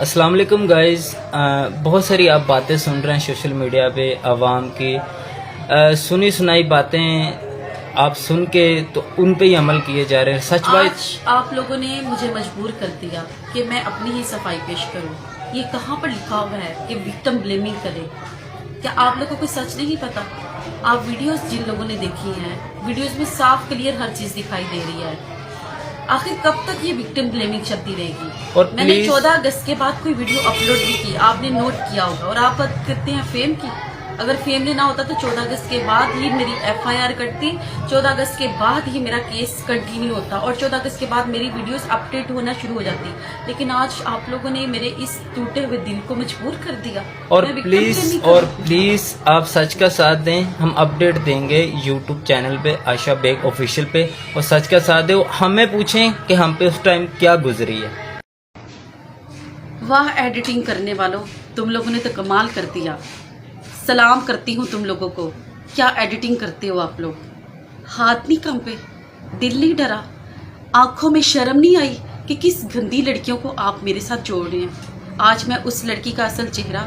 अस्सलाम वालेकुम गाइस। बहुत सारी आप बातें सुन रहे हैं सोशल मीडिया पे आवाम की सुनी सुनाई बातें आप सुन के तो उन पे ही अमल किए जा रहे हैं। सच बात आज आप लोगों ने मुझे मजबूर कर दिया कि मैं अपनी ही सफाई पेश करूं। ये कहाँ पर लिखा हुआ है कि विक्टिम ब्लेमिंग करें? क्या आप लोगों को सच नहीं पता? आप वीडियोस जिन लोगों ने देखी हैं, वीडियोस में साफ क्लियर हर चीज दिखाई दे रही है। आखिर कब तक ये विक्टिम ब्लेमिंग चलती रहेगी? और मैंने प्लीज 14 अगस्त के बाद कोई वीडियो अपलोड भी की, आपने नोट किया होगा। और आप बात करते हैं फेम की। अगर फेम लेना होता तो 14 अगस्त के बाद ही मेरी FIR कटती, 14 अगस्त के बाद ही मेरा केस कंटिन्यू होता और 14 अगस्त के बाद मेरी वीडियोस अपडेट होना शुरू हो जाती। लेकिन आज आप लोगों ने मेरे इस टूटे हुए दिल को मजबूर कर दिया। और मैं victim blaming करूं। प्लीज आप सच का साथ दें। हम अपडेट देंगे यूट्यूब चैनल पे आयशा बेग ऑफिशियल पे, और सच का साथ दे। हमें पूछें कि हम पे उस टाइम क्या गुजरी है। वाह एडिटिंग करने वालों, तुम लोगों ने तो कमाल कर दिया। सलाम करती हूँ तुम लोगों को। क्या एडिटिंग करते हो आप लोग? हाथ नहीं कांपे, दिल नहीं डरा, आंखों में शर्म नहीं आई कि किस गंदी लड़कियों को आप मेरे साथ जोड़ रहे हैं? आज मैं उस लड़की का असल चेहरा,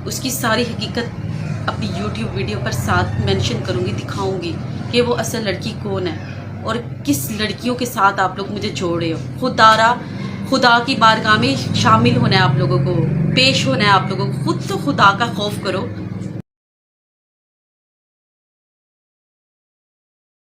उसकी सारी हकीकत अपनी YouTube वीडियो पर साथ मेंशन करूँगी, दिखाऊंगी कि वो असल लड़की कौन है और किस लड़कियों के साथ आप लोग मुझे जोड़ रहे हो। खुदा की बारगाह में शामिल होना है आप लोगों को, पेश होना है आप लोगों को। खुद तो खुदा का खौफ करो।